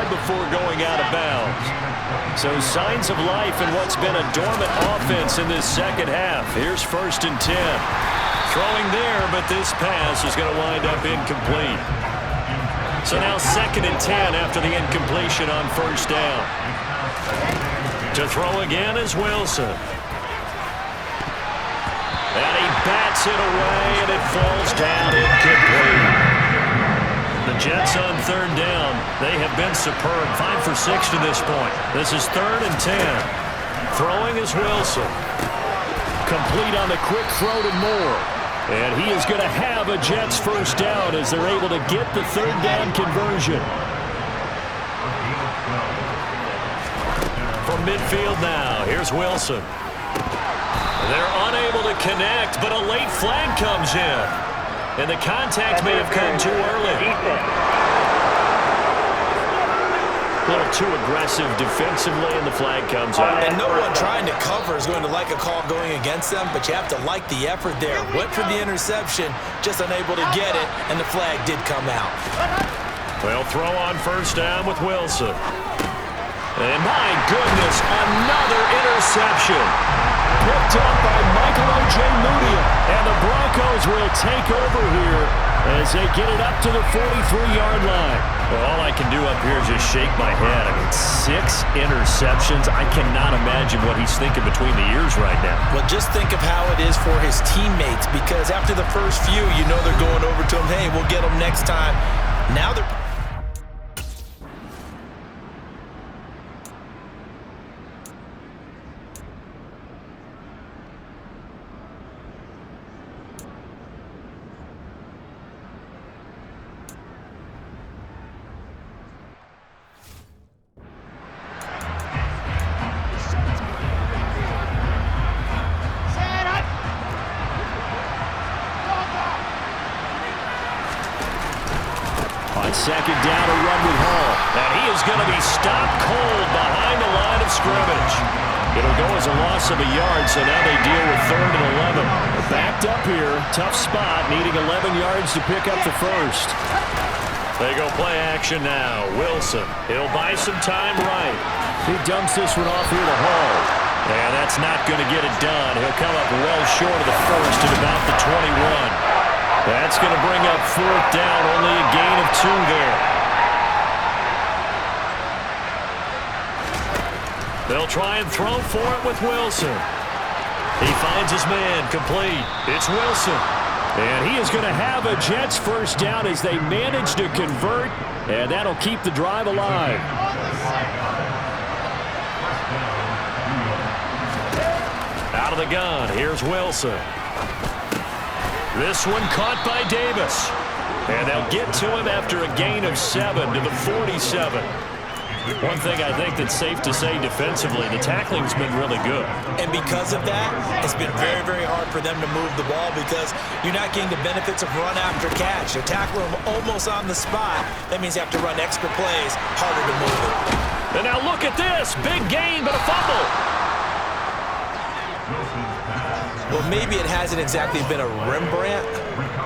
before going out of bounds. So signs of life in what's been a dormant offense in this second half. Here's 1st and 10. Throwing there, but this pass is going to wind up incomplete. So now 2nd and 10 after the incompletion on 1st down. To throw again is Wilson. And he bats it away, and it falls down incomplete. The Jets on 3rd down. They have been superb. 5 for 6 to this point. This is 3rd and 10. Throwing is Wilson. Complete on the quick throw to Moore. And he is going to have a Jets 1st down as they're able to get the 3rd down conversion. From midfield now, here's Wilson. They're unable to connect, but a late flag comes in. And the contact may have come too early. A little too aggressive defensively, and the flag comes out. And no one trying to cover is going to like a call going against them, but you have to like the effort there. Went for the interception, just unable to get it, and the flag did come out. Well, throw on 1st down with Wilson. And my goodness, another interception. Picked up by Michael O.J. Mudia. And the Broncos will take over here as they get it up to the 43-yard line. Well, all I can do up here is just shake my head. I mean, 6 interceptions. I cannot imagine what he's thinking between the ears right now. Well, just think of how it is for his teammates, because after the first few, you know they're going over to him, hey, we'll get them next time. Now they're... On 2nd down, a run with Hall. And he is going to be stopped cold behind the line of scrimmage. It'll go as a loss of a yard, so now they deal with 3rd and 11. They're backed up here. Tough spot, needing 11 yards to pick up the 1st. They go play action now. Wilson, he'll buy some time right. He dumps this one off here to Hall. And that's not going to get it done. He'll come up well short of the 1st at about the 21. That's going to bring up 4th down, only a gain of 2 there. They'll try and throw for it with Wilson. He finds his man, complete. It's Wilson. And he is going to have a Jets 1st down as they manage to convert, and that'll keep the drive alive. Out of the gun, here's Wilson. This one caught by Davis. And they'll get to him after a gain of 7 to the 47. One thing I think that's safe to say defensively, the tackling's been really good. And because of that, it's been very, very hard for them to move the ball because you're not getting the benefits of run after catch. You're tackling them almost on the spot. That means you have to run extra plays, harder to move it. And now look at this. Big gain, but a fumble. Well, maybe it hasn't exactly been a Rembrandt,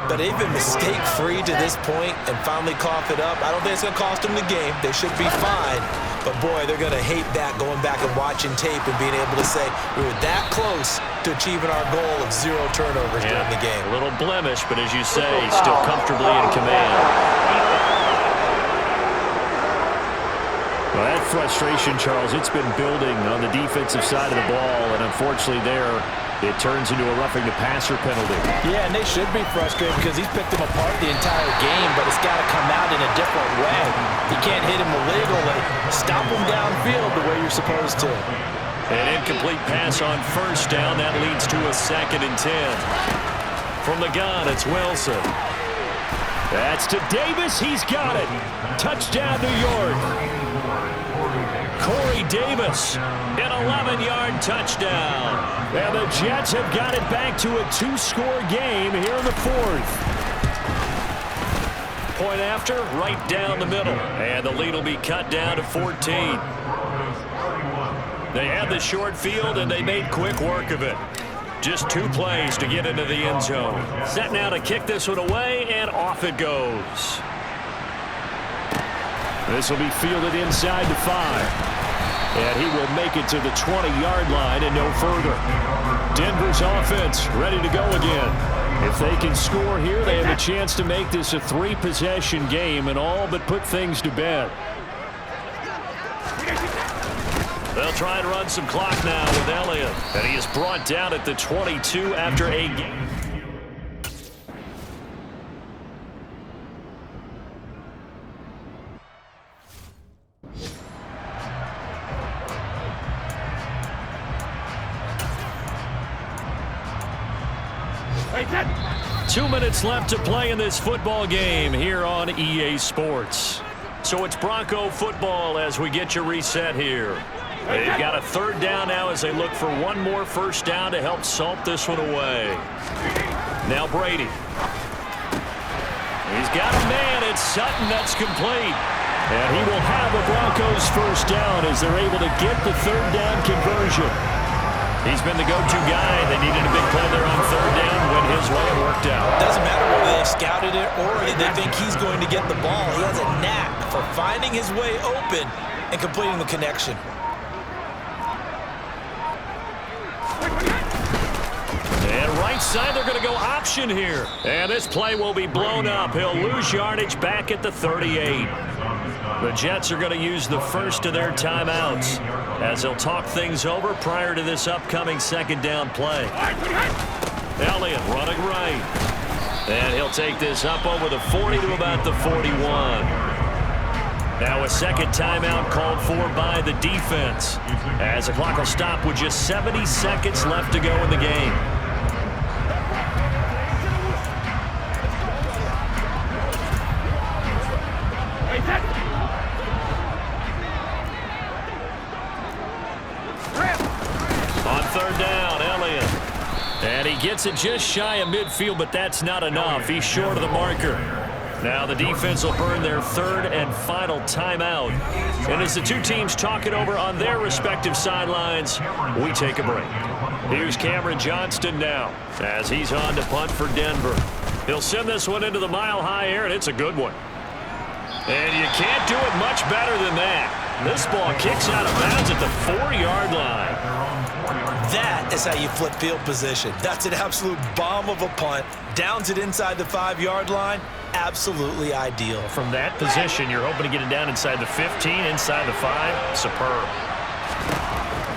but they've been mistake-free to this point and finally coughed it up. I don't think it's going to cost them the game. They should be fine. But, boy, they're going to hate that going back and watching tape and being able to say we were that close to achieving our goal of 0 turnovers during the game. A little blemish, but as you say, still comfortably in command. Well, that frustration, Charles, it's been building on the defensive side of the ball, and unfortunately there, it turns into a roughing the passer penalty. Yeah, and they should be frustrated because he's picked them apart the entire game, but it's got to come out in a different way. You can't hit him illegally. Stop him downfield the way you're supposed to. An incomplete pass on 1st down. That leads to a 2nd and 10. From the gun, it's Wilson. That's to Davis. He's got it. Touchdown, New York. Corey Davis, an 11-yard touchdown. And the Jets have got it back to a 2-score game here in the 4th. Point after, right down the middle. And the lead will be cut down to 14. They had the short field, and they made quick work of it. Just 2 plays to get into the end zone. Set now to kick this one away, and off it goes. This will be fielded inside the 5. And he will make it to the 20-yard line and no further. Denver's offense ready to go again. If they can score here, they have a chance to make this a 3-possession game and all but put things to bed. They'll try and run some clock now with Elliott. And he is brought down at the 22 after a game. Two minutes left to play in this football game here on EA Sports. So it's Bronco football as we get you reset here. They've got a 3rd down now as they look for one more first down to help salt this one away. Now Brady. He's got a man. It's Sutton. That's complete. And he will have a Broncos first down as they're able to get the 3rd down conversion. He's been the go-to guy. They needed a big play there on 3rd down. Went his way and worked out. Doesn't matter whether they've scouted it or they think he's going to get the ball. He has a knack for finding his way open and completing the connection. And right side, they're going to go option here. And this play will be blown up. He'll lose yardage back at the 38. The Jets are going to use the first of their timeouts as they'll talk things over prior to this upcoming 2nd down play. Elliott running right. And he'll take this up over the 40 to about the 41. Now a 2nd timeout called for by the defense as the clock will stop with just 70 seconds left to go in the game. On 3rd down, Elliott. And he gets it just shy of midfield, but that's not enough. He's short of the marker. Now the defense will burn their 3rd and final timeout. And as the two teams talk it over on their respective sidelines, we take a break. Here's Cameron Johnston now as he's on to punt for Denver. He'll send this one into the mile-high air, and it's a good one. And you can't do it much better than that. This ball kicks out of bounds at the 4-yard line. That is how you flip field position. That's an absolute bomb of a punt. Downs it inside the 5-yard line. Absolutely ideal. From that position, you're hoping to get it down inside the 15, inside the 5. Superb.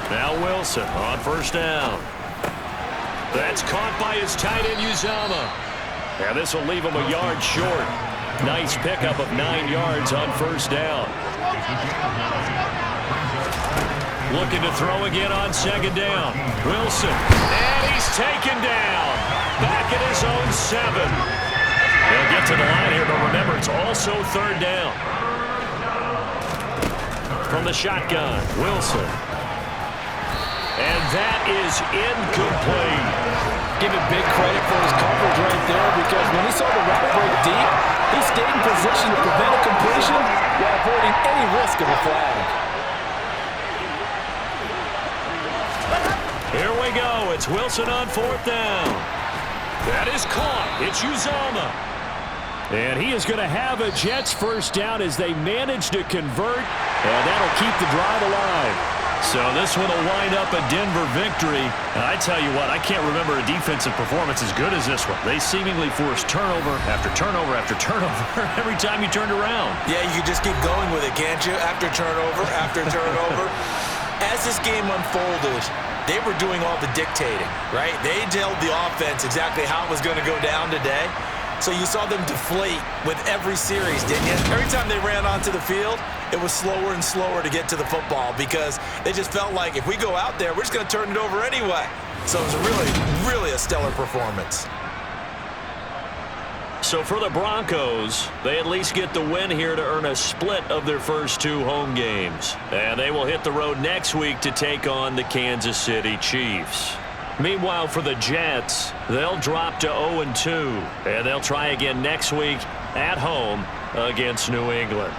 Now Wilson on 1st down. That's caught by his tight end, Uzomah. And this will leave him a yard short. Nice pickup of 9 yards on 1st down. Looking to throw again on 2nd down. Wilson. And he's taken down. Back at his own 7. They'll get to the line here, but remember, it's also 3rd down. From the shotgun, Wilson. And that is incomplete. Give him big credit for his coverage right there, because when he saw the route break deep, he stayed in position to prevent a completion while avoiding any risk of a flag. Here we go. It's Wilson on 4th down. That is caught. It's Uzomah. And he is going to have a Jets first down as they manage to convert, and that'll keep the drive alive. So this one will wind up a Denver victory. And I tell you what, I can't remember a defensive performance as good as this one. They seemingly forced turnover after turnover after turnover every time you turned around. Yeah, you can just keep going with it, can't you? After turnover, after turnover. As this game unfolded, they were doing all the dictating, right? They told the offense exactly how it was going to go down today. So you saw them deflate with every series, didn't you? Every time they ran onto the field, it was slower and slower to get to the football because they just felt like if we go out there, we're just going to turn it over anyway. So it was really a stellar performance. So for the Broncos, they at least get the win here to earn a split of their first 2 home games. And they will hit the road next week to take on the Kansas City Chiefs. Meanwhile, for the Jets, they'll drop to 0-2, and they'll try again next week at home against New England.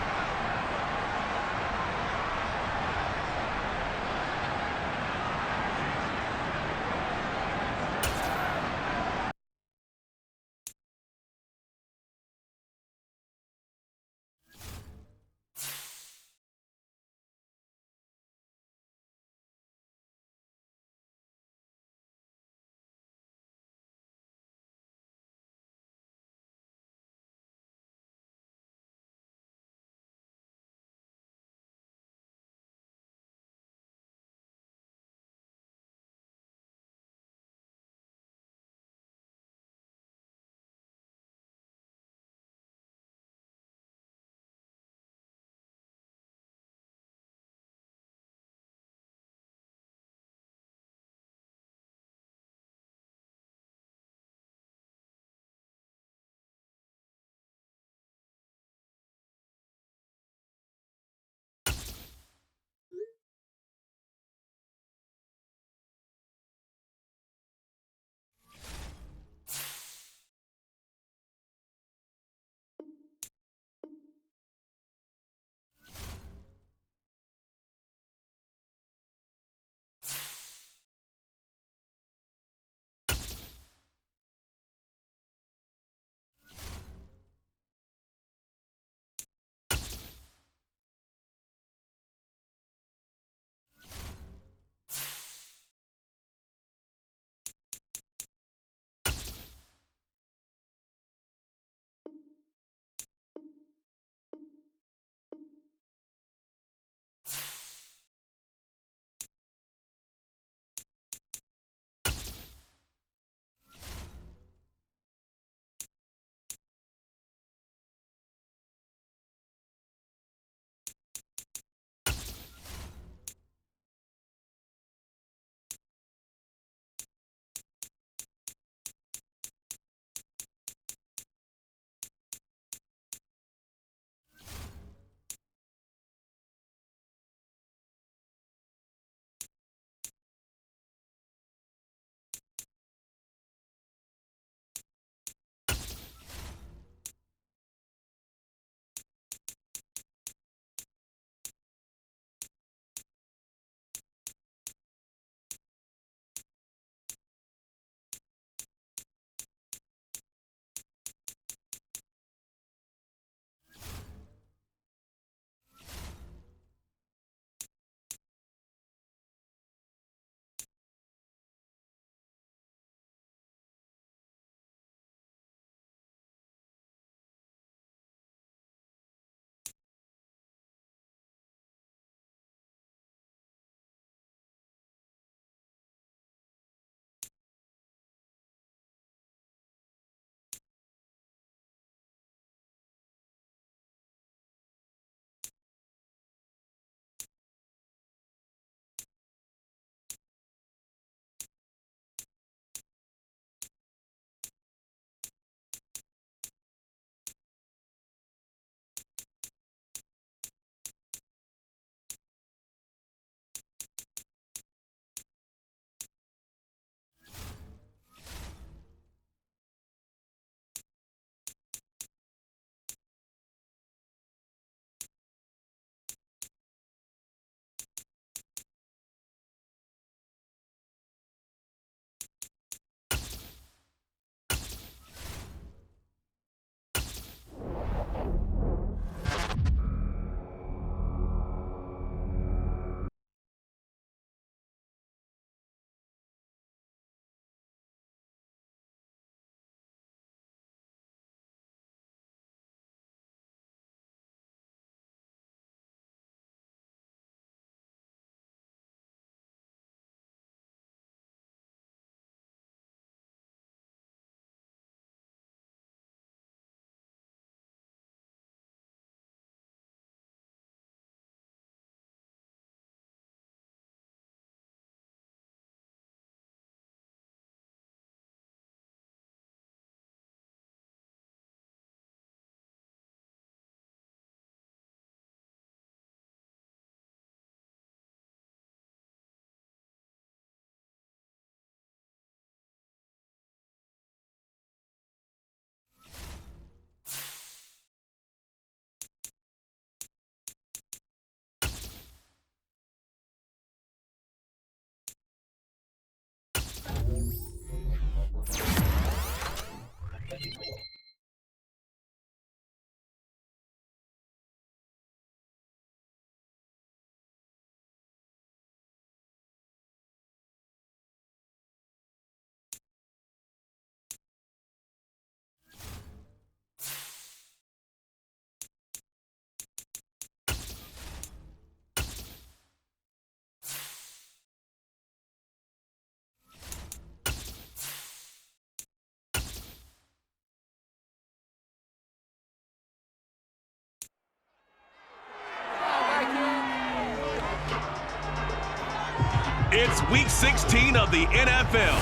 It's Week 16 of the NFL.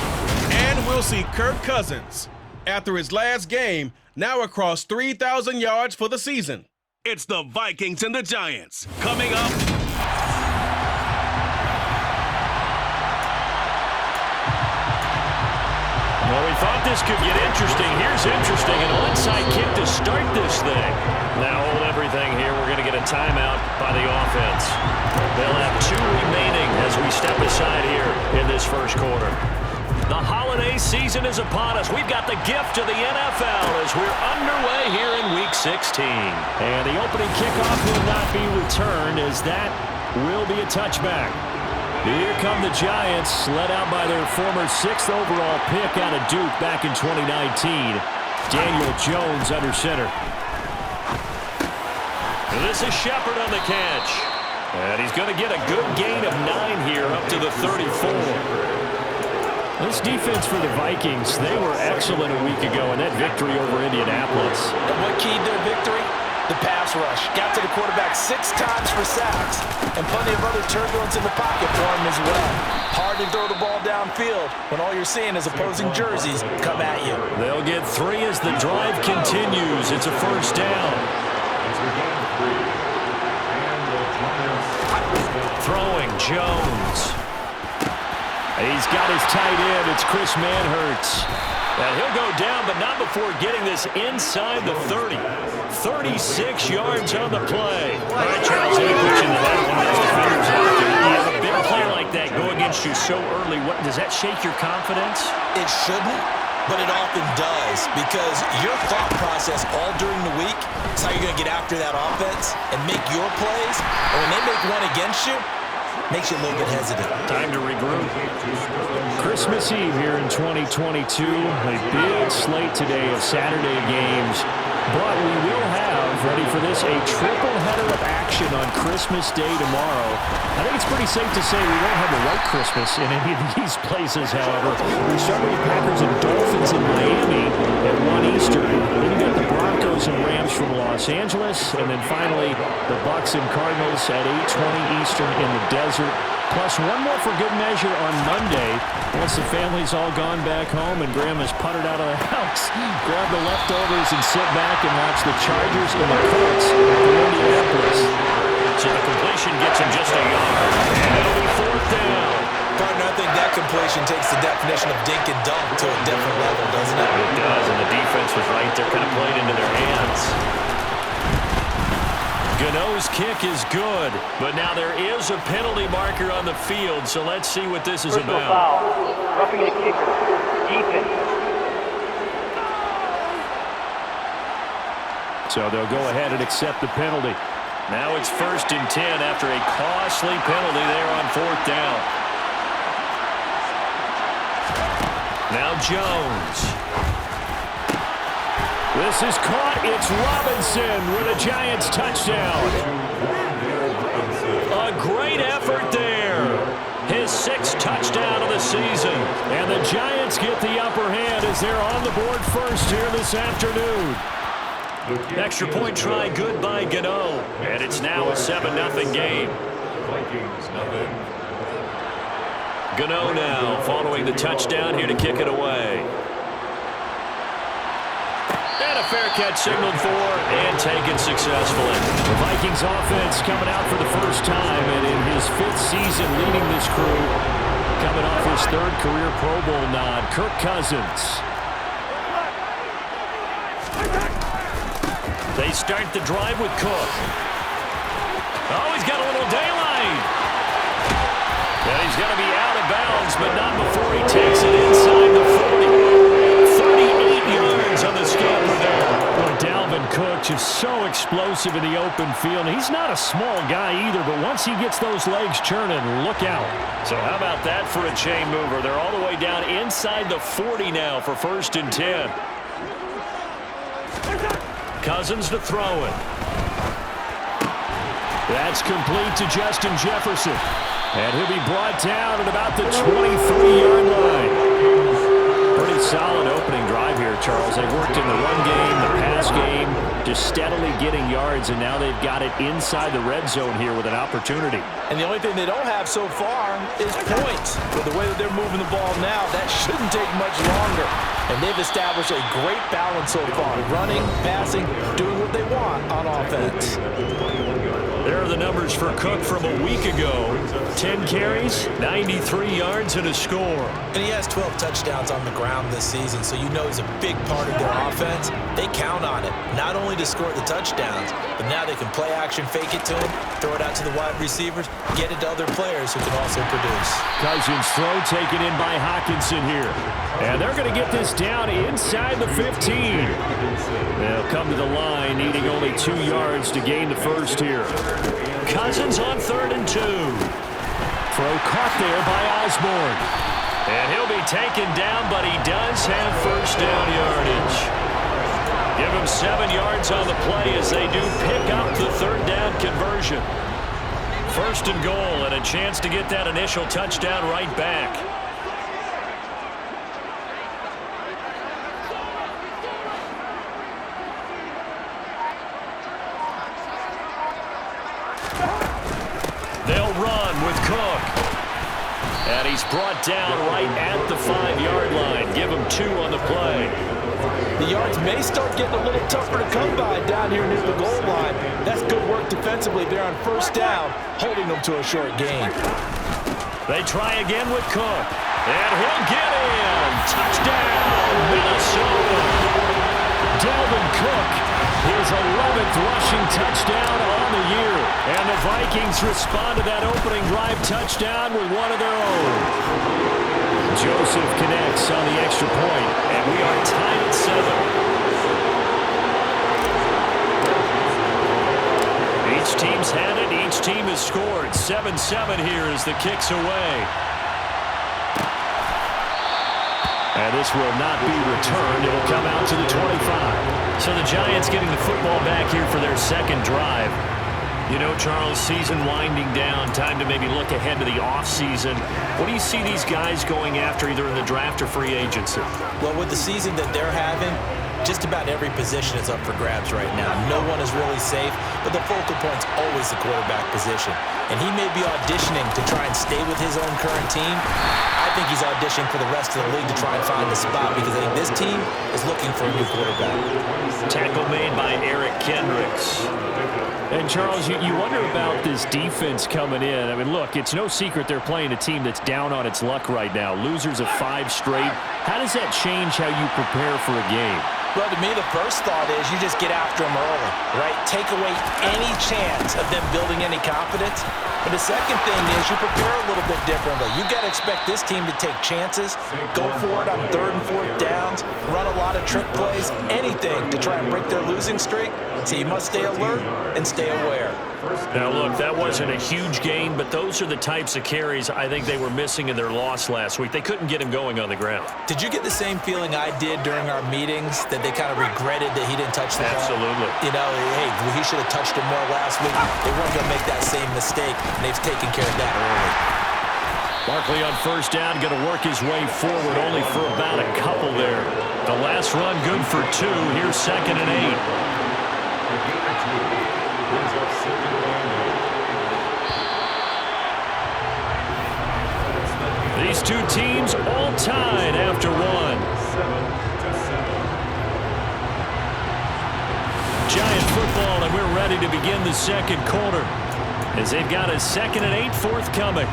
And we'll see Kirk Cousins, after his last game, now across 3,000 yards for the season. It's the Vikings and the Giants. Coming up. Well, we thought this could get interesting. Here's interesting. An onside kick to start this thing. Now hold everything here. We're going to get a timeout by the offense. They'll have 2 remaining as we step aside here in this first quarter. The holiday season is upon us. We've got the gift of the NFL as we're underway here in Week 16. And the opening kickoff will not be returned, as that will be a touchback. Here come the Giants, led out by their former 6th overall pick out of Duke back in 2019. Daniel Jones under center. And this is Shepard on the catch. And he's going to get a good gain of 9 here up to the 34. This defense for the Vikings, they were excellent a week ago in that victory over Indianapolis. And what keyed their victory? The pass rush. Got to the quarterback 6 times for sacks, and plenty of other turbulence in the pocket for him as well. Hard to throw the ball downfield when all you're seeing is opposing jerseys come at you. They'll get 3 as the drive continues. It's a first down. Throwing Jones. He's got his tight end. It's Chris Manhertz. And he'll go down, but not before getting this inside the 30. 36 yards on the play. All right, Charles, let me put you into that one. Those defenders out there. You have a big play like that go against you so early. What, does that shake your confidence? It shouldn't, but it often does, because your thought process all during the week is how you're going to get after that offense and make your plays. And when they make one against you, makes you a little bit hesitant. Time to regroup. Christmas Eve here in 2022. A big slate today of Saturday games. But we will have, ready for this, a triple header of action on Christmas Day tomorrow. I think it's pretty safe to say we won't have a white Christmas in any of these places, however. We start with the Packers and Dolphins in Miami at 1 Eastern. Then you got the Broncos and Rams from Los Angeles. And then finally, the Bucs and Cardinals at 8:20 Eastern in the desert. Plus one more for good measure on Monday. Once the family's all gone back home and Grandma's puttered out of the house, grab the leftovers and sit back and watch the Chargers and the Colts in Indianapolis. So the completion gets him just a yard. And it'll be 4th down. Partner, I think that completion takes the definition of dink and dunk to a different level, doesn't it? It does, and the defense was right there, kind of played into their hands. Gano's kick is good, but now there is a penalty marker on the field, so let's see what this is about. Foul. Roughing the kicker. Defense. So they'll go ahead and accept the penalty. Now it's 1st and 10 after a costly penalty there on 4th down. Now Jones. This is caught. It's Robinson with a Giants touchdown. A great effort there. His 6th touchdown of the season. And the Giants get the upper hand as they're on the board first here this afternoon. Extra point try good by Gano. And it's now a 7-0 game. Gano now following the touchdown here to kick it away. And a fair catch signaled for and taken successfully. The Vikings offense coming out for the first time, and in his 5th season leading this crew, coming off his 3rd career Pro Bowl nod, Kirk Cousins. They start the drive with Cook. Oh, he's got a little daylight. And he's going to be out of bounds, but not before he takes it inside the 40. 38 yards on the Just so explosive in the open field. He's not a small guy either, but once he gets those legs churning, look out. So how about that for a chain mover? They're all the way down inside the 40 now for 1st and 10. Cousins to throw it. That's complete to Justin Jefferson. And he'll be brought down at about the 23-yard line. Pretty solid opening drive here, Charles. They've worked in the run game, the pass game, just steadily getting yards, and now they've got it inside the red zone here with an opportunity. And the only thing they don't have so far is points. With the way that they're moving the ball now, that shouldn't take much longer. And they've established a great balance so far. Running, passing, doing what they want on offense. There are the numbers for Cook from a week ago. 10 carries, 93 yards, and a score. And he has 12 touchdowns on the ground this season, so you know he's a big part of their offense. They count on it, not only to score the touchdowns, but now they can play action, fake it to him, throw it out to the wide receivers, get it to other players who can also produce. Cousins' throw taken in by Hockenson here. And they're going to get this down inside the 15. They'll come to the line, needing only 2 yards to gain the first here. Cousins on 3rd and 2. Throw caught there by Osborne. And he'll be taken down, but he does have 1st down yardage. Give him 7 yards on the play as they do pick up the 3rd down conversion. 1st and goal, and a chance to get that initial touchdown right back. They'll run with Cook. And he's brought down right at the 5-yard line. Give him 2 on the play. The yards may start getting a little tougher to come by down here near the goal line. That's good work defensively there on 1st down, holding them to a short gain. They try again with Cook. And he'll get in. Touchdown, Minnesota. Dalvin Cook, his 11th rushing touchdown on the year. And the Vikings respond to that opening drive touchdown with one of their own. Joseph connects on the extra point, and we are tied at 7. Each team's had it. Each team has scored. 7-7 here as the kick's away. And this will not be returned. It'll come out to the 25. So the Giants getting the football back here for their 2nd drive. You know, Charles, season winding down, time to maybe look ahead to the offseason. What do you see these guys going after either in the draft or free agency? Well, with the season that they're having, just about every position is up for grabs right now. No one is really safe, but the focal point's always the quarterback position. And he may be auditioning to try and stay with his own current team. I think he's auditioning for the rest of the league to try and find a spot because I think this team is looking for a new quarterback. Tackle made by Eric Kendricks. And, Charles, you wonder about this defense coming in. I mean, look, it's no secret they're playing a team that's down on its luck right now. Losers of 5 straight. How does that change how you prepare for a game? Well, to me, the first thought is you just get after them early, right? Take away any chance of them building any confidence. But the second thing is you prepare a little bit differently. You got to expect this team to take chances, go for it on 3rd and 4th downs, run a lot of trick plays, anything to try and break their losing streak. So you must stay alert and stay aware. Now, look, that wasn't a huge gain, but those are the types of carries I think they were missing in their loss last week. They couldn't get him going on the ground. Did you get the same feeling I did during our meetings, that they kind of regretted that he didn't touch the ball? Absolutely. You know, hey, he should have touched it more last week. They weren't going to make that same mistake, and they've taken care of that early. Barkley on 1st down, going to work his way forward, only for about a couple there. The last run good for 2. Here's 2nd and 8. These two teams all tied after 1. Giant football, and we're ready to begin the 2nd quarter as they've got a 2nd and 8 forthcoming.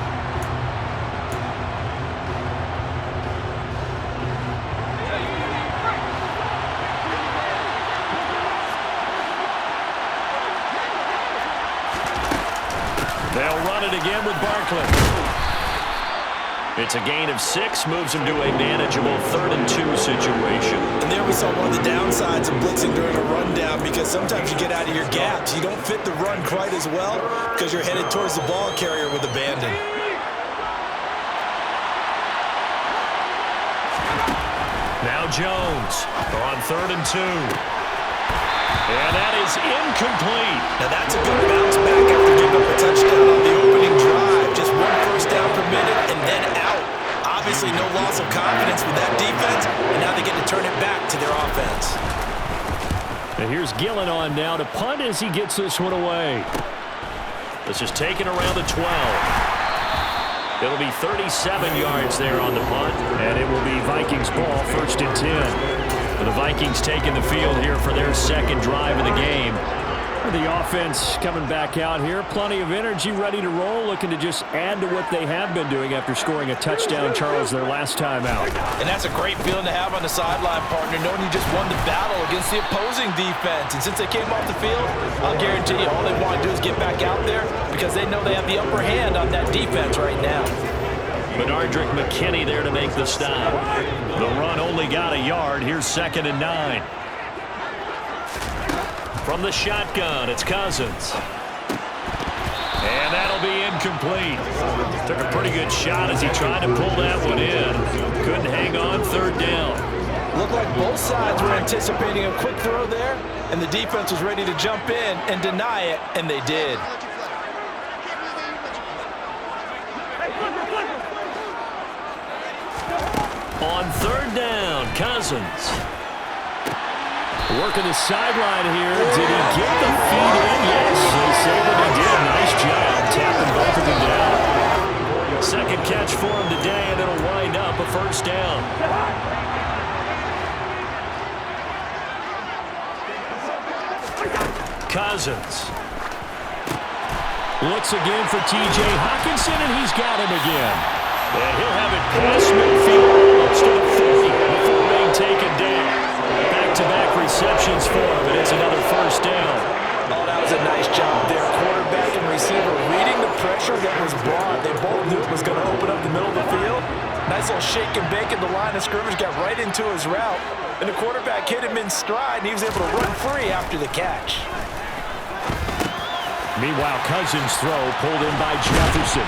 They'll run it again with Barkley. It's a gain of 6, moves him to a manageable 3rd and 2 situation. And there we saw one of the downsides of blitzing during a rundown, because sometimes you get out of your gaps. You don't fit the run quite as well because you're headed towards the ball carrier with abandon. Now Jones on 3rd and 2. And that is incomplete. Now that's a good bounce back after giving up a touchdown on the opening drive. Just 1 first down per minute and then out. Obviously no loss of confidence with that defense, and now they get to turn it back to their offense. And here's Gillen on now to punt as he gets this one away. This is taken around the 12. It'll be 37 yards there on the punt, and it will be Vikings ball, 1st and 10. The Vikings taking the field here for their 2nd drive of the game. The offense coming back out here. Plenty of energy, ready to roll, looking to just add to what they have been doing after scoring a touchdown, Charles, their last time out. And that's a great feeling to have on the sideline, partner, knowing you just won the battle against the opposing defense. And since they came off the field, I'll guarantee you all they want to do is get back out there because they know they have the upper hand on that defense right now. Benardrick McKinney there to make the stop. The run only got a yard. Here's 2nd and 9. From the shotgun, it's Cousins. And that'll be incomplete. Took a pretty good shot as he tried to pull that one in. Couldn't hang on, 3rd down. Looked like both sides were anticipating a quick throw there, and the defense was ready to jump in and deny it, and they did. On 3rd down, Cousins. Working the sideline here. Did he get the feet in? Yes, they say that he did. Nice job tapping both of them down. 2nd catch for him today, and it'll wind up a 1st down. Cousins. Looks again for T.J. Hockenson, and he's got him again. And he'll have it past midfield almost to the 40 before being taken down. Back-to-back receptions for him, and it's another 1st down. Oh, that was a nice job there. Quarterback and receiver reading the pressure that was brought. They both knew it was going to open up the middle of the field. Nice little shake and bake in the line of scrimmage, got right into his route. And the quarterback hit him in stride, and he was able to run free after the catch. Meanwhile, Cousins' throw pulled in by Jefferson.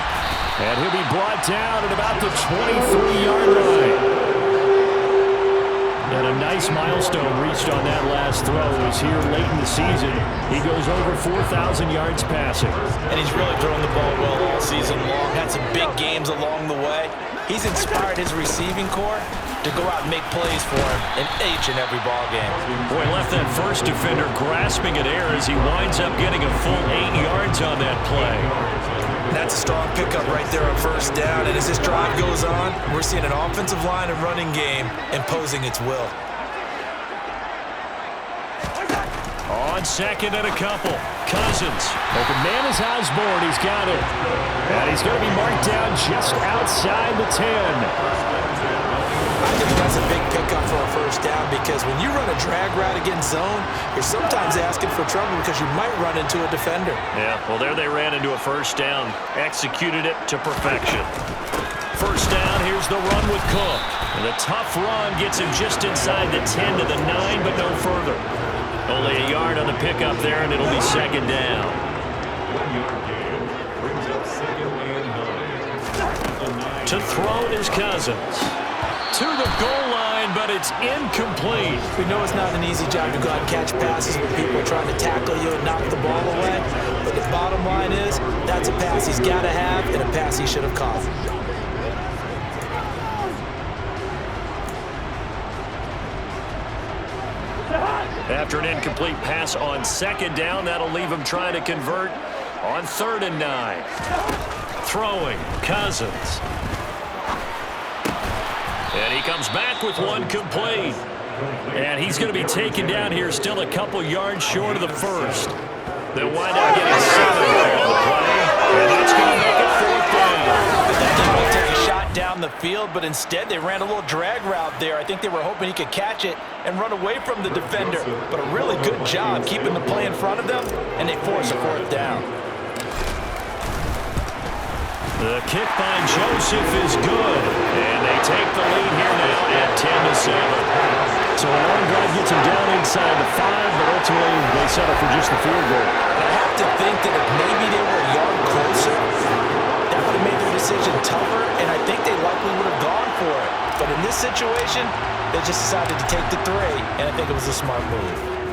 And he'll be brought down at about the 23-yard line. And a nice milestone reached on that last throw as here late in the season, he goes over 4,000 yards passing. And he's really thrown the ball well all season long. Had some big games along the way. He's inspired his receiving corps to go out and make plays for him in each and every ball game. Boy, left that first defender grasping at air as he winds up getting a full 8 yards on that play. That's a strong pickup right there on 1st down. And as this drive goes on, we're seeing an offensive line and running game imposing its will. On 2nd and a couple, Cousins. Open man is Osborne. He's got it. And he's going to be marked down just outside the 10. I think that's a big pickup for a 1st down because when you run a drag route against zone, you're sometimes asking for trouble because you might run into a defender. Yeah, well, there they ran into a 1st down. Executed it to perfection. 1st down, here's the run with Cook. And the tough run gets him just inside the 10 to the 9, but no further. Only a yard on the pickup there, and it'll be 2nd down. 1-yard gain brings up 2nd and 9. To throw is Cousins. To the goal line, but it's incomplete. We know it's not an easy job to go out and catch passes when people are trying to tackle you and knock the ball away. But the bottom line is, that's a pass he's got to have and a pass he should have caught. After an incomplete pass on 2nd down, that'll leave him trying to convert on 3rd and 9. Throwing, Cousins. And he comes back with one complete. And he's going to be taken down here still a couple yards short of the 1st. They'll wind up getting 7 there on the play. And that's going to make it 4th down. They might take a shot down the field, but instead they ran a little drag route there. I think they were hoping he could catch it and run away from the defender. But a really good job keeping the play in front of them, and they force a 4th down. The kick by Joseph is good, and they take the lead here now at 10-7. So a long drive gets them down inside the 5, but ultimately they settle for just the field goal. I have to think that if maybe they were a yard closer, that would have made their decision tougher, and I think they likely would have gone for it. But in this situation, they just decided to take the 3, and I think it was a smart move.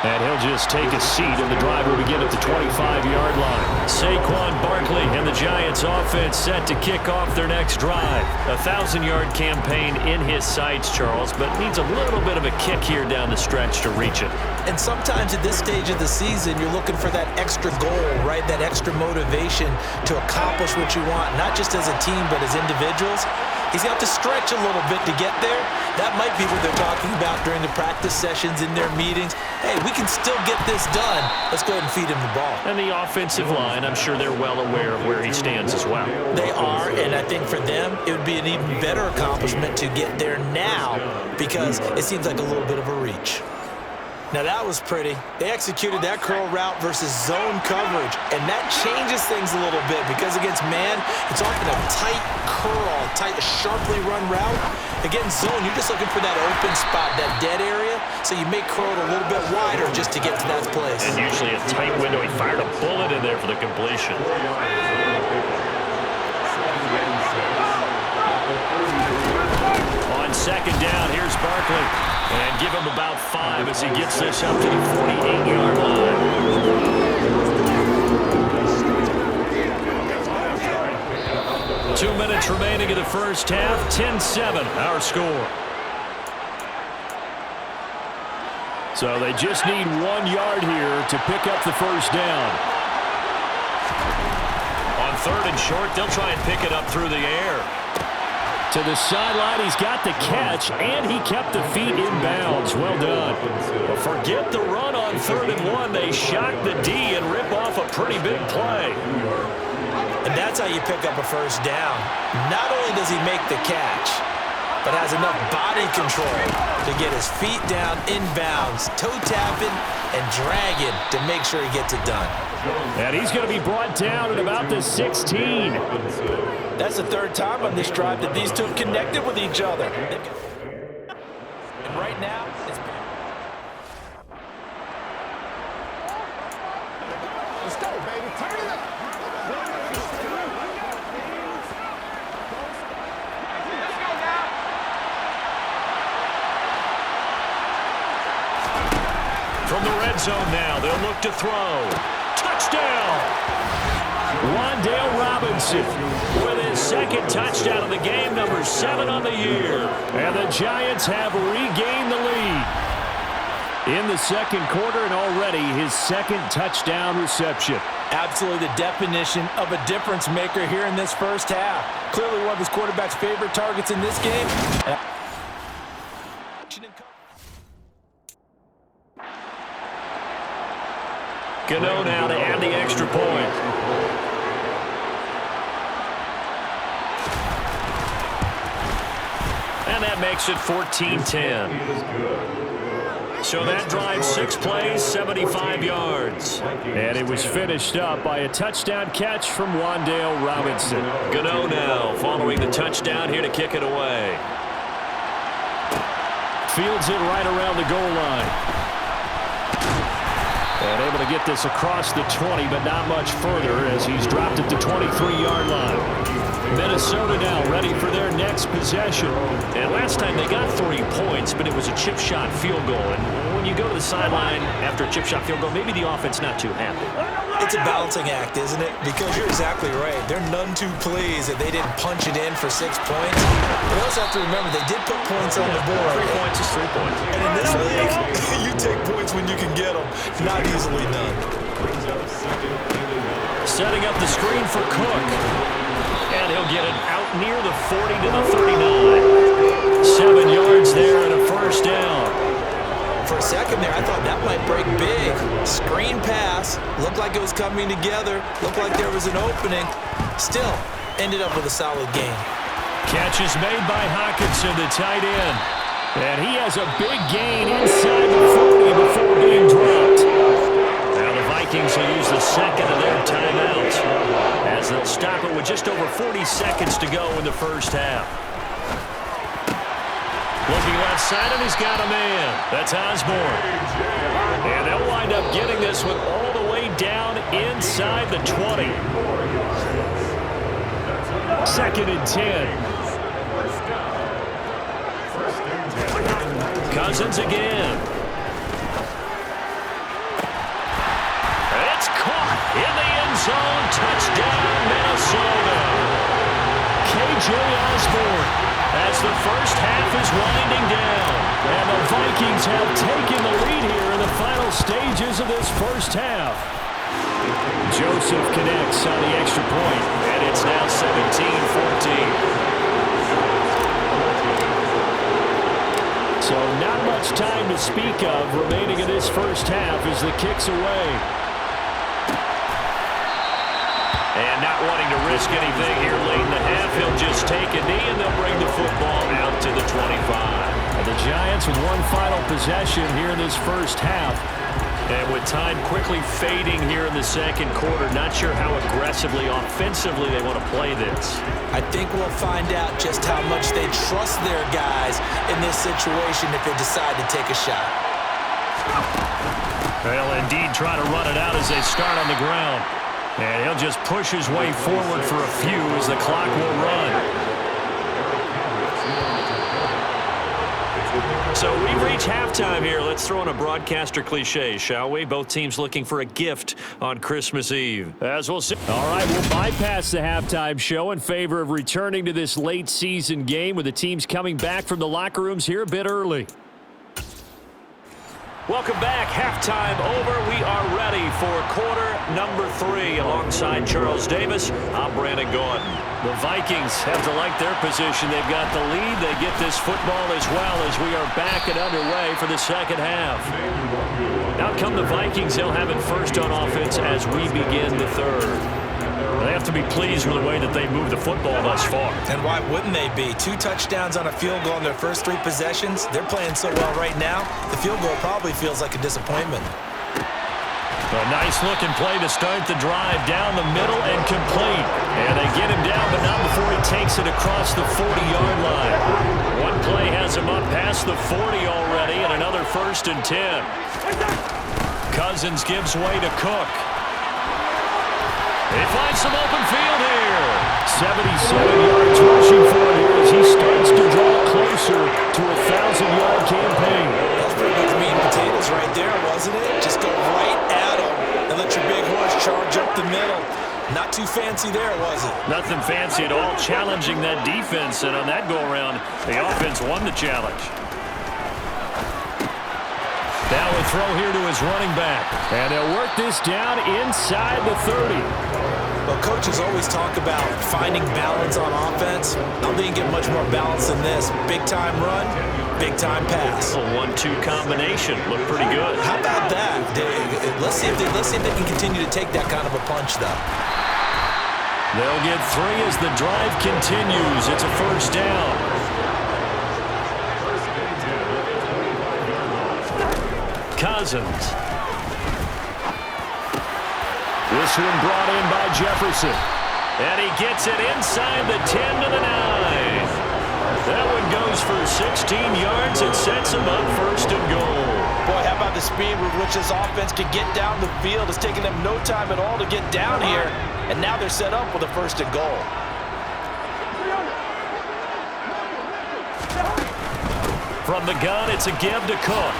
And he'll just take a seat, and the drive will begin at the 25-yard line. Saquon Barkley and the Giants offense set to kick off their next drive. A 1,000-yard campaign in his sights, Charles, but needs a little bit of a kick here down the stretch to reach it. And sometimes at this stage of the season, you're looking for that extra goal, right? That extra motivation to accomplish what you want, not just as a team, but as individuals. He's got to stretch a little bit to get there. That might be what they're talking about during the practice sessions, in their meetings. Hey, we can still get this done. Let's go ahead and feed him the ball. And the offensive line, I'm sure they're well aware of where he stands as well. They are, and I think for them, it would be an even better accomplishment to get there now because it seems like a little bit of a reach. Now that was pretty. They executed that curl route versus zone coverage, and that changes things a little bit because against man, it's often a tight curl, tight, sharply run route. Against zone, you're just looking for that open spot, that dead area, so you may curl it a little bit wider just to get to that place. And usually a tight window. He fired a bullet in there for the completion. On second down, here's Barkley. And give him about 5 as he gets this up to the 48-yard line. 2 minutes remaining in the first half. 10-7, our score. So they just need 1 yard here to pick up the first down. On third and short, they'll try and pick it up through the air. To the sideline, he's got the catch, and he kept the feet in bounds. Well done. But forget the run on 3rd and 1. They shock the D and rip off a pretty big play. And that's how you pick up a first down. Not only does he make the catch, but has enough body control to get his feet down in bounds, toe tapping and dragging to make sure he gets it done. And he's going to be brought down at about the 16. That's the 3rd time on this drive that these two have connected with each other. And right now, it's... Let's go, baby. Turn it up. From the red zone now, they'll look to throw. Touchdown! Wan'Dale Robinson with his 2nd touchdown of the game, number 7 on the year. And the Giants have regained the lead in the 2nd quarter, and already his 2nd touchdown reception. Absolutely the definition of a difference maker here in this first half. Clearly one of his quarterback's favorite targets in this game. Gano now to add the extra point. And that makes it 14-10. So that drive, 6 plays, 75 yards. And it was finished up by a touchdown catch from Wan'Dale Robinson. Gano now following the touchdown here to kick it away. Fields it right around the goal line. And able to get this across the 20, but not much further as he's dropped at the 23-yard line. Minnesota now ready for their next possession. And last time they got 3 points, but it was a chip shot field goal. And when you go to the sideline after a chip shot field goal, maybe the offense not too happy. It's a balancing act, isn't it? Because you're exactly right. They're none too pleased that they didn't punch it in for 6 points. But also have to remember, they did put points on the board. 3 points is 3 points. And in this league, you take points when you can get them. Not easily done. Setting up the screen for Cook. And he'll get it out near the 40 to the 39. 7 yards there and a first down. For a second there, I thought that might break big. Screen pass. Looked like it was coming together. Looked like there was an opening. Still, ended up with a solid game. Catch is made by Hawkinson, the tight end. And he has a big gain inside the 40 before being dropped. just over 40 seconds to go in the first half. Looking left side, and he's got a man. That's Osborne. And they'll wind up getting this one all the way down inside the 20. 2nd and 10. Cousins again. It's caught in the end zone. Touchdown, Minnesota. K.J. Osborne as the first half is winding down. And the Vikings have taken the lead here in the final stages of this first half. Joseph connects on the extra point, and it's now 17-14. So not much time to speak of remaining in this first half as the kick's away. And not wanting to risk anything here late in the half, he'll just take a knee and they'll bring the football out to the 25. And the Giants with one final possession here in this first half. And with time quickly fading here in the second quarter, not sure how aggressively, offensively they want to play this. I think we'll find out just how much they trust their guys in this situation if they decide to take a shot. They'll indeed try to run it out as they start on the ground. And he'll just push his way forward for a few as the clock will run. So we've reached halftime here. Let's throw in a broadcaster cliche, shall we? Both teams looking for a gift on Christmas Eve. As we'll see. All right, we'll bypass the halftime show in favor of returning to this late season game with the teams coming back from the locker rooms here a bit early. Welcome back. Halftime over. We are ready for quarter number 3. Alongside Charles Davis, I'm Brandon Gordon. The Vikings have to like their position. They've got the lead. They get this football as well as we are back and underway for the second half. Out come the Vikings. They'll have it first on offense as we begin the third. They have to be pleased with the way that they moved the football thus far. And why wouldn't they be? 2 touchdowns on a field goal in their first 3 possessions. They're playing so well right now, the field goal probably feels like a disappointment. A nice-looking play to start the drive down the middle and complete. And they get him down, but not before he takes it across the 40-yard line. One play has him up past the 40 already, and another 1st and 10. Cousins gives way to Cook. He finds some open field here. 77 yards rushing for him here as he starts to draw closer to a 1,000-yard campaign. That's pretty good meat and potatoes right there, wasn't it? Just go right at him and let your big horse charge up the middle. Not too fancy there, was it? Nothing fancy at all, challenging that defense. And on that go-around, the offense won the challenge. Now a throw here to his running back. And they'll work this down inside the 30. Well, coaches always talk about finding balance on offense. I don't think you get much more balance than this. Big-time run, big-time pass. A 1-2 combination. Looked pretty good. How about that? Let's see if they can continue to take that kind of a punch, though. They'll get 3 as the drive continues. It's a first down. Cousins. This one brought in by Jefferson. And he gets it inside the 10 to the 9. That one goes for 16 yards. It sets him up 1st and goal. Boy, how about the speed with which this offense can get down the field? It's taking them no time at all to get down here. And now they're set up with a 1st and goal. From the gun, it's a give to Cook.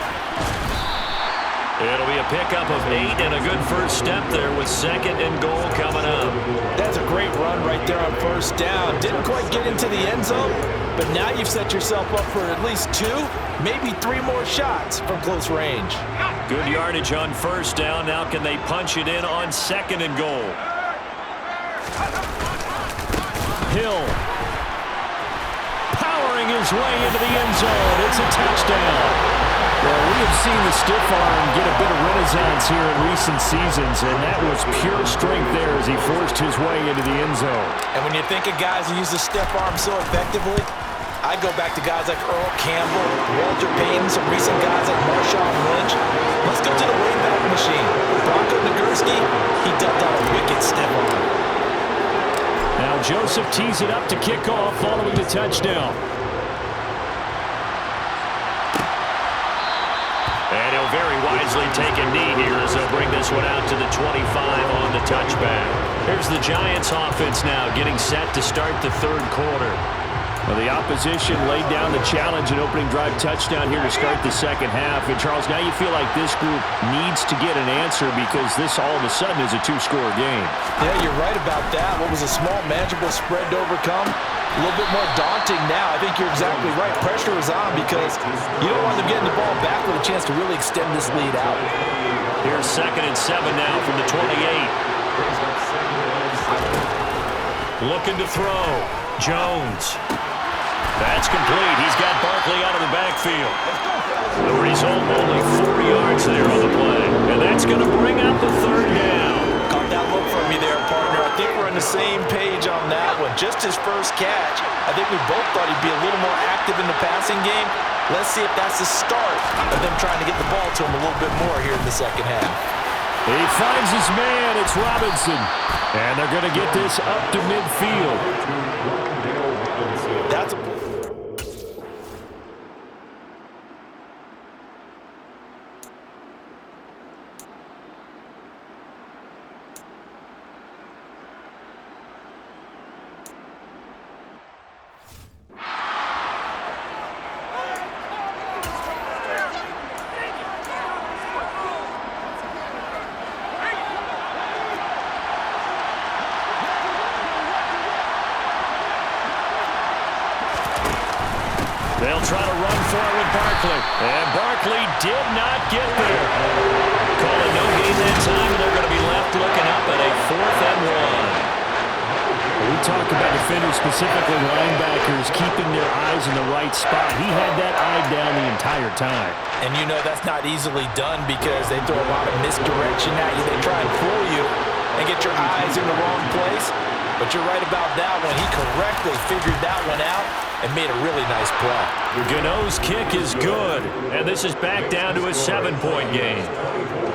It'll be a pickup of 8 and a good first step there with 2nd and goal coming up. That's a great run right there on 1st down. Didn't quite get into the end zone, but now you've set yourself up for at least 2, maybe 3 more shots from close range. Good yardage on 1st down. Now can they punch it in on 2nd and goal? Hill powering his way into the end zone. It's a touchdown. Well, we have seen the stiff arm get a bit of renaissance here in recent seasons, and that was pure strength there as he forced his way into the end zone. And when you think of guys who use the stiff arm so effectively, I go back to guys like Earl Campbell, Walter Payton, some recent guys like Marshawn Lynch. Let's go to the Wayback Machine. Bronco Nagurski, he dumped on a wicked stiff arm. Now Joseph tees it up to kick off following the touchdown. And he'll very wisely take a knee here as they'll bring this one out to the 25 on the touchback. Here's the Giants offense now getting set to start the third quarter. Well, the opposition laid down the challenge and opening drive touchdown here to start the second half. And, Charles, now you feel like this group needs to get an answer because this all of a sudden is a two-score game. Yeah, you're right about that. What was a small, manageable spread to overcome? A little bit more daunting now. I think you're exactly right. Pressure is on because you don't want them getting the ball back with a chance to really extend this lead out. Here's 2nd and 7 now from the 28. Looking to throw. Jones. That's complete. He's got Barkley out of the backfield. The result, only 4 yards there on the play. And that's going to bring out the third down. Caught that look from you there, partner. I think we're on the same page on that one. Just his first catch. I think we both thought he'd be a little more active in the passing game. Let's see if that's the start of them trying to get the ball to him a little bit more here in the second half. He finds his man. It's Robinson. And they're going to get this up to midfield. That's a They'll try to run for it with Barkley. And Barkley did not get there. Call it no gain that time, and they're going to be left looking up at a 4th and 1. We talk about defenders, specifically linebackers, keeping their eyes in the right spot. He had that eye down the entire time. And you know that's not easily done because they throw a lot of misdirection at you. They try and fool you and get your eyes in the wrong place. But you're right about that one. He correctly figured that one out and made a really nice play. Gano's kick is good, and this is back down to a 7-point game.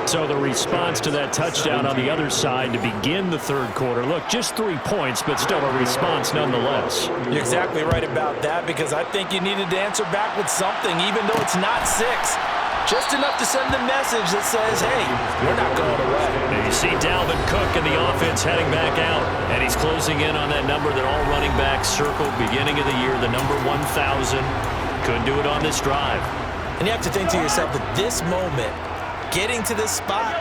So the response to that touchdown on the other side to begin the third quarter. Look, just 3 points, but still a response nonetheless. You're exactly right about that because I think you needed to answer back with something, even though it's not 6. Just enough to send the message that says, hey, we're not going away. And you see Dalvin Cook in the offense heading back out, and he's closing in on that number that all running backs circled beginning of the year, the number 1,000. Couldn't do it on this drive. And you have to think to yourself, at this moment, getting to this spot,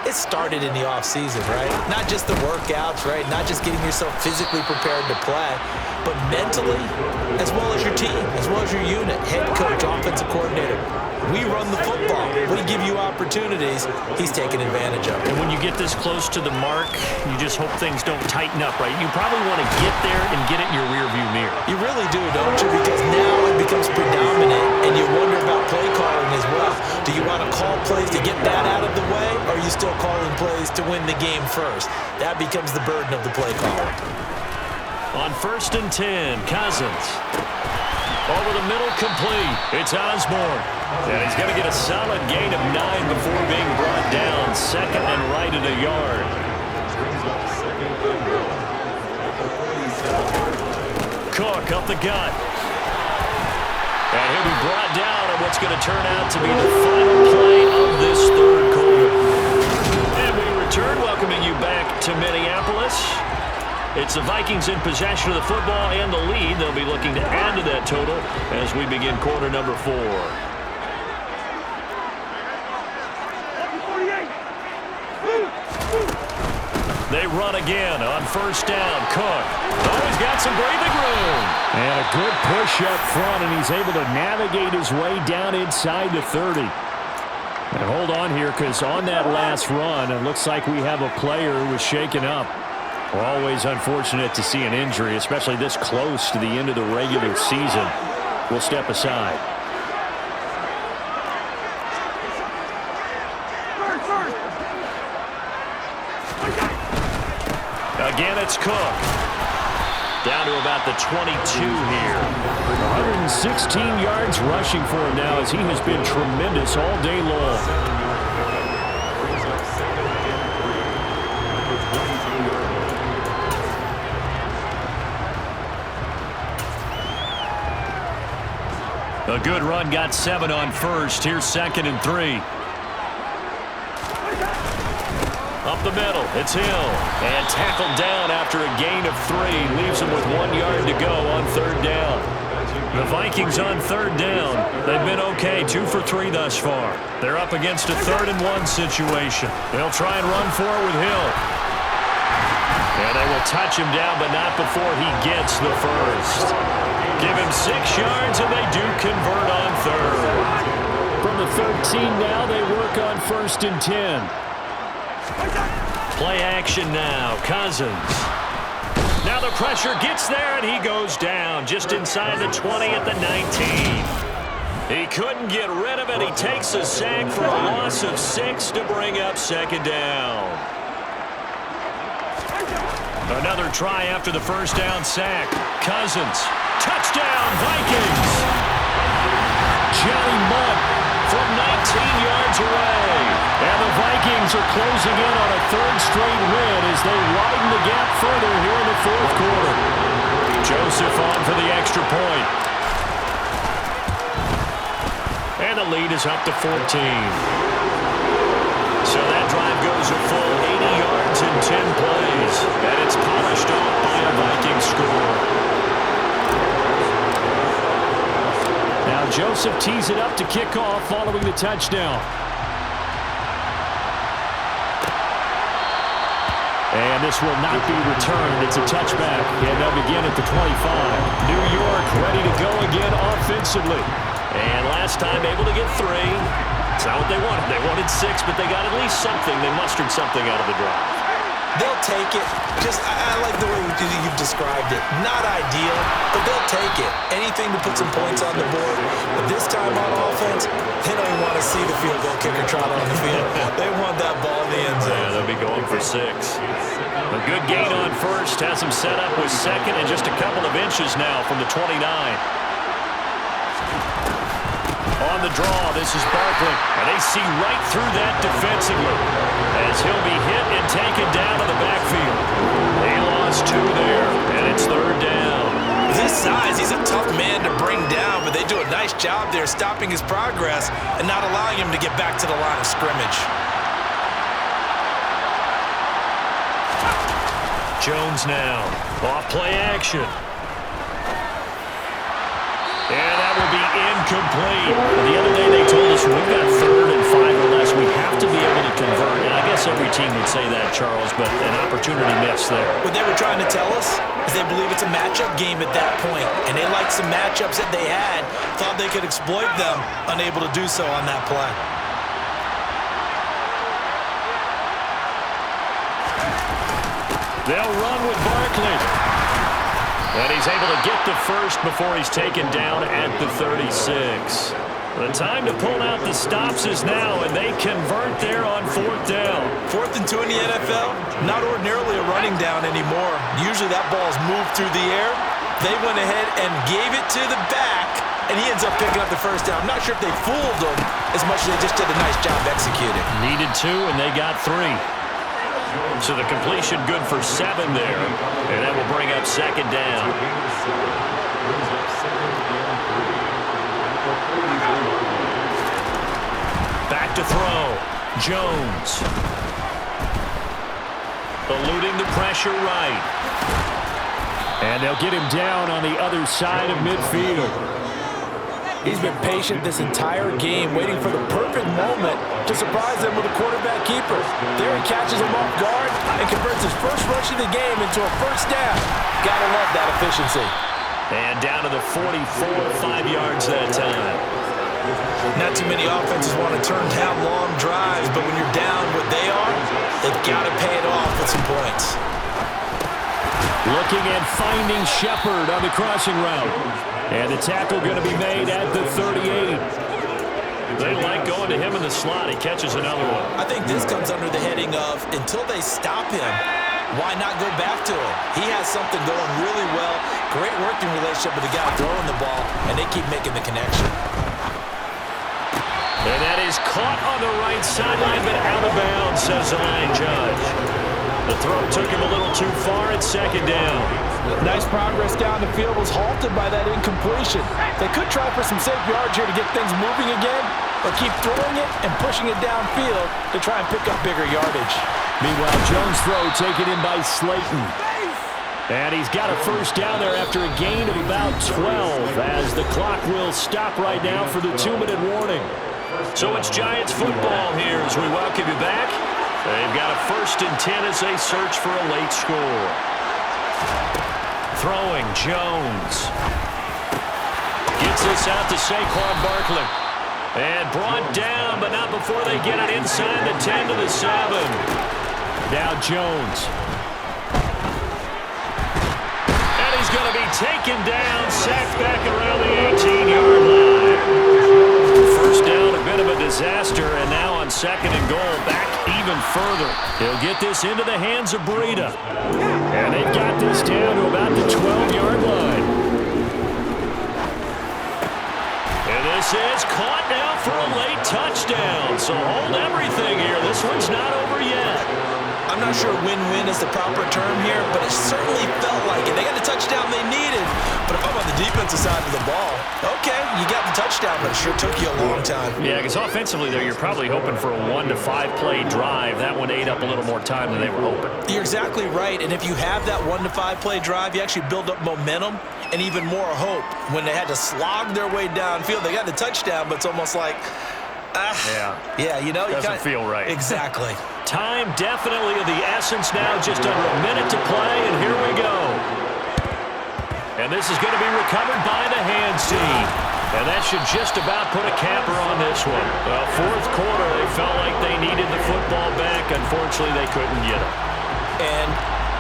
it started in the offseason, right? Not just the workouts, right? Not just getting yourself physically prepared to play, but mentally, as well as your team, as well as your unit, head coach, offensive coordinator. We run the football. We give you opportunities. He's taking advantage of it. And when you get this close to the mark, you just hope things don't tighten up, right? You probably want to get there and get it in your rearview mirror. You really do, don't you? Because now it becomes predominant, and you wonder about play calling as well. Do you want to call plays to get that out of the way, or are you still calling plays to win the game first? That becomes the burden of the play caller. On 1st and 10, Cousins. Over the middle, complete. It's Osborne. And he's going to get a solid gain of 9 before being brought down. 2nd and right at a yard. Cook up the gut. And he'll be brought down on what's going to turn out to be the final play of this third quarter. And we return, welcoming you back to Minneapolis. It's the Vikings in possession of the football and the lead. They'll be looking to add to that total as we begin quarter number 4. They run again on 1st down. Cook. Oh, he's got some breathing room. And a good push up front, and he's able to navigate his way down inside the 30. And hold on here, because on that last run, it looks like we have a player who was shaken up. Always unfortunate to see an injury, especially this close to the end of the regular season. We'll step aside. Again, it's Cook. Down to about the 22 here. 116 yards rushing for him now as he has been tremendous all day long. A good run got 7 on first. Here's 2nd and 3. Up the middle, it's Hill. And tackled down after a gain of 3. Leaves him with 1 yard to go on 3rd down. The Vikings on 3rd down. They've been okay, 2 for 3 thus far. They're up against a 3rd and 1 situation. They'll try and run for it with Hill. And they will touch him down, but not before he gets the first. Give him 6 yards, and they do convert on 3rd. From the 13 now, they work on 1st and 10. Play action now. Cousins. Now the pressure gets there, and he goes down just inside the 20 at the 19. He couldn't get rid of it. He takes a sack for a loss of 6 to bring up 2nd down. Another try after the 1st down sack. Cousins. Touchdown, Vikings. Johnny Mudd from 19 yards away. And the Vikings are closing in on a 3rd straight win as they widen the gap further here in the 4th quarter. Joseph on for the extra point. And the lead is up to 14. So that drive goes a full 80 yards in 10 plays. And it's polished off by a Viking score. Now Joseph tees it up to kick off following the touchdown. And this will not be returned. It's a touchback. And they'll begin at the 25. New York ready to go again offensively. And last time able to get 3. It's not what they wanted. They wanted 6, but they got at least something. They mustered something out of the drive. They'll take it. I like the way you've described it. Not ideal, but they'll take it. Anything to put some points on the board. But this time on offense, they don't even want to see the field goal kicker trot on the field. They want that ball in the end zone. Yeah, they'll be going for 6. A good gain on 1st. Has them set up with 2nd and just a couple of inches now from the 29. On the draw, this is Barkley. And they see right through that defensively as he'll be hit and taken down to the backfield. They lost 2 there, and it's 3rd down. With his size, he's a tough man to bring down, but they do a nice job there stopping his progress and not allowing him to get back to the line of scrimmage. Jones now. Off play action. And that will be incomplete. The other day they told us we've got 3rd and 5 or less. We have to be able to convert. And I guess every team would say that, Charles, but an opportunity missed there. What they were trying to tell us is they believe it's a matchup game at that point. And they liked some matchups that they had, thought they could exploit them, unable to do so on that play. They'll run with Barkley. And he's able to get the first before he's taken down at the 36. The time to pull out the stops is now, and they convert there on 4th down. 4th and 2 in the NFL, not ordinarily a running down anymore. Usually that ball's moved through the air. They went ahead and gave it to the back, and he ends up picking up the 1st down. I'm not sure if they fooled him as much as they just did a nice job executing. Needed 2, and they got 3. So the completion good for 7 there, and that will bring up 2nd down. Back to throw. Jones. Eluding the pressure right. And they'll get him down on the other side of midfield. He's been patient this entire game, waiting for the perfect moment to surprise them with a quarterback keeper. There he catches him off guard and converts his first rush of the game into a 1st down. Gotta love that efficiency. And down to the 44, 5 yards that time. Not too many offenses want to turn down long drives, but when you're down what they are, they've got to pay it off with some points. Looking at finding Shepard on the crossing route. And the tackle going to be made at the 38. They like going to him in the slot. He catches another one. I think this comes under the heading of until they stop him, why not go back to him? He has something going really well. Great working relationship with the guy throwing the ball, and they keep making the connection. And that is caught on the right sideline, but out of bounds, says the line judge. The throw took him a little too far at second down. Nice progress down the field was halted by that incompletion. They could try for some safe yards here to get things moving again, or keep throwing it and pushing it downfield to try and pick up bigger yardage. Meanwhile, Jones' throw taken in by Slayton. And he's got a first down there after a gain of about 12 as the clock will stop right now for the 2-minute warning. So it's Giants football here as we welcome you back. They've got a 1st and 10 as they search for a late score. Throwing, Jones. Gets this out to Saquon Barkley. And brought down, but not before they get it inside the 10 to the 7. Now Jones. And he's going to be taken down, sacked back around the 18-yard line. First down, a bit of a disaster, and now on 2nd and goal, back even further. He'll get this into the hands of Breida. And they've got this down to about the 12-yard line. And this is caught now for a late touchdown. So hold everything here. This one's not over yet. I'm not sure win-win is the proper term here, but it certainly felt like it. They got the touchdown they needed. But if I'm on the defensive side of the ball, okay, you got the touchdown, but it sure took you a long time. Yeah, because offensively, though, you're probably hoping for a 1 to 5 play drive. That one ate up a little more time than they were hoping. You're exactly right, and if you have that 1 to 5 play drive, you actually build up momentum and even more hope. When they had to slog their way downfield, they got the touchdown, but it's almost like, yeah, you know, doesn't feel right. Exactly. Time definitely of the essence now, just under a minute to play, and here we go. And this is going to be recovered by the hands team. And that should just about put a capper on this one. Well, 4th quarter, they felt like they needed the football back. Unfortunately, they couldn't get it. And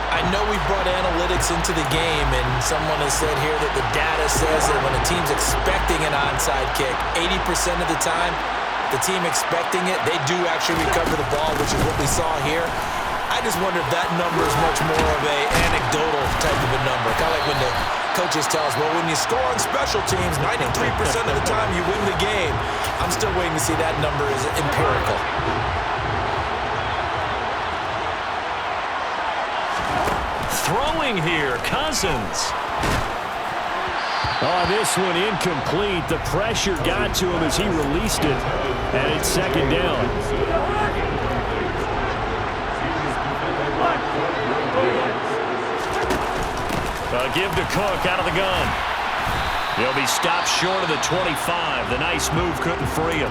I know we brought analytics into the game, and someone has said here that the data says that when a team's expecting an onside kick, 80% of the time, the team expecting it, they do actually recover the ball, which is what we saw here. I just wonder if that number is much more of a anecdotal type of a number. Kind of like when the coaches tell us, well, when you score on special teams, 93% of the time you win the game. I'm still waiting to see that number is empirical. Throwing here, Cousins. Oh, this one incomplete. The pressure got to him as he released it, and it's 2nd down. Give to Cook out of the gun. He'll be stopped short of the 25. The nice move couldn't free him.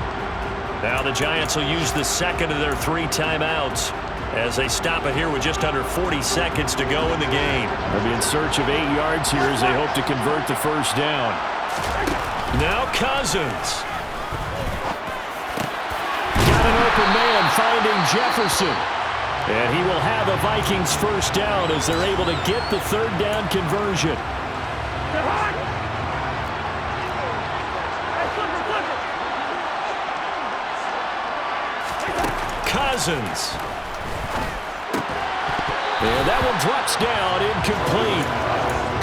Now the Giants will use the 2nd of their 3 timeouts as they stop it here with just under 40 seconds to go in the game. They'll be in search of 8 yards here as they hope to convert the first down. Now Cousins. Got an open man finding Jefferson. And he will have a Vikings first down as they're able to get the 3rd down conversion. Cousins. And that one drops down, incomplete.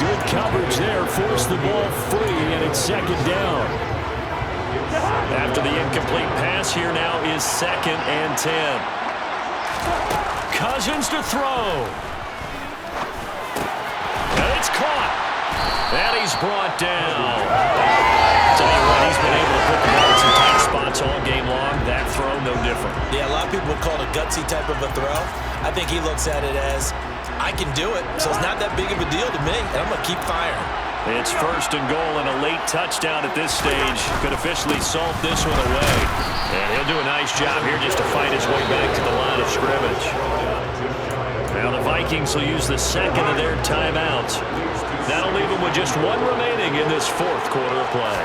Good coverage there, forced the ball free, and it's 2nd down. After the incomplete pass, here now is 2nd and 10. Cousins to throw. And it's caught. And he's brought down. Tell you what, he's been able to put the ball in some tight spots all game long. That throw, no different. Yeah, a lot of people would call it a gutsy type of a throw. I think he looks at it as, I can do it, so it's not that big of a deal to me, and I'm going to keep firing. It's 1st and goal, and a late touchdown at this stage could officially salt this one away. And he'll do a nice job here just to fight his way back to the line of scrimmage. Now the Vikings will use the 2nd of their timeouts. That'll leave them with just 1 remaining in this 4th quarter of play.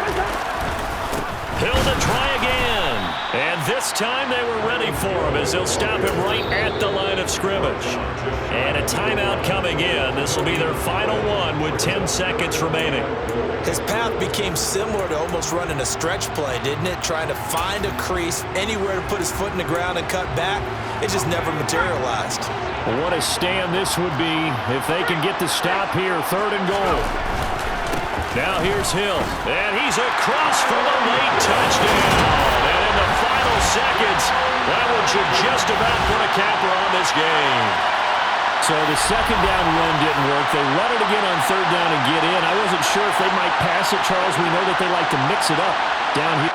Hill to try again. And this time they were ready for him as they'll stop him right at the line of scrimmage. And a timeout coming in. This will be their final one with 10 seconds remaining. His path became similar to almost running a stretch play, didn't it? Trying to find a crease, anywhere to put his foot in the ground and cut back. It just never materialized. Well, what a stand this would be if they can get the stop here. 3rd and goal. Now here's Hill, and he's across for the late touchdown. And in the final seconds, that one should just about put a capper on this game. So the second down run didn't work. They run it again on third down and get in. I wasn't sure if they might pass it, Charles. We know that they like to mix it up down here.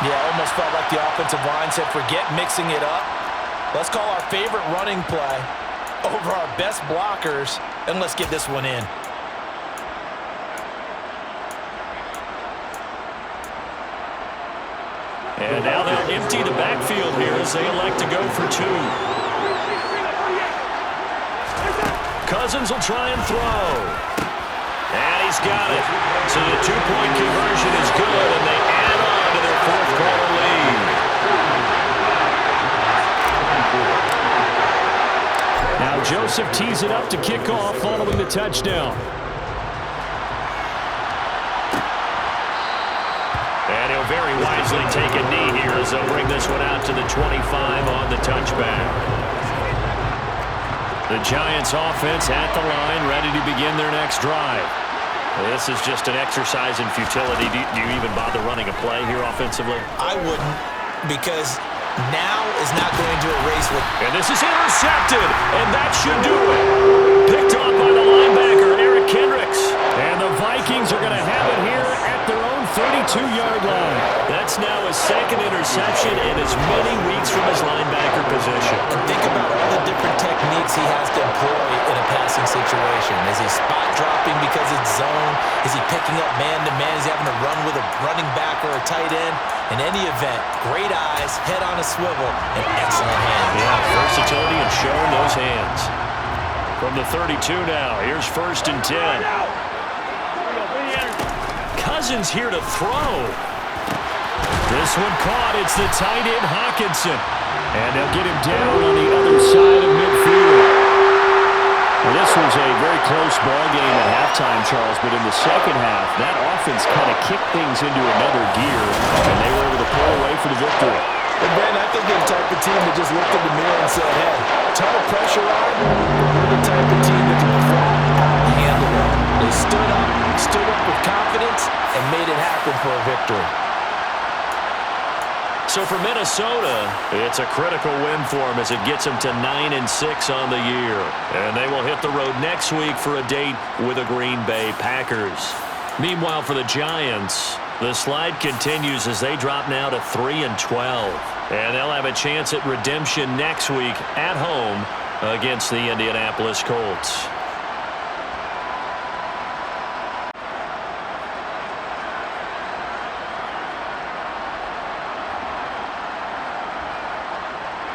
Yeah, almost felt like the offensive line said, forget mixing it up. Let's call our favorite running play over our best blockers, and let's get this one in. And now they'll empty the backfield here as they elect to go for two. Cousins will try and throw. And he's got it. So the two-point conversion is good, and they add on to their fourth-quarter lead. Now Joseph tees it up to kick off following the touchdown. And he'll very wisely take a knee here as they'll bring this one out to the 25 on the touchback. The Giants offense at the line, ready to begin their next drive. This is just an exercise in futility. Do you even bother running a play here offensively? I wouldn't, because now is not going to erase what... And this is intercepted, and that should do it. Picked off by the linebacker, Eric Kendricks. And the Vikings are going to have it here at their own 32-yard line. That's now his second interception in as many weeks from his linebacker position. And think about all the different techniques he has to employ in a passing situation. Is he spot dropping because it's zone? Is he picking up man-to-man? Is he having to run with a running back or a tight end? In any event, great eyes, head on a swivel, and excellent hands. Yeah, versatility and showing those hands. From the 32 now, here's 1st and 10. Cousins here to throw. This one caught. It's the tight end Hawkinson. And they'll get him down on the other side of midfield. Well, this was a very close ball game at halftime, Charles, but in the second half, that offense kind of kicked things into another gear, and they were able to pull away for the victory. And Ben, I think they're the type of team that just looked in the mirror and said, hey, ton of pressure on, we're the type of team that can flat out handle it. They stood up with confidence, and made it happen for a victory. So for Minnesota, it's a critical win for them as it gets them to 9-6 on the year. And they will hit the road next week for a date with the Green Bay Packers. Meanwhile, for the Giants, the slide continues as they drop now to 3-12. And they'll have a chance at redemption next week at home against the Indianapolis Colts.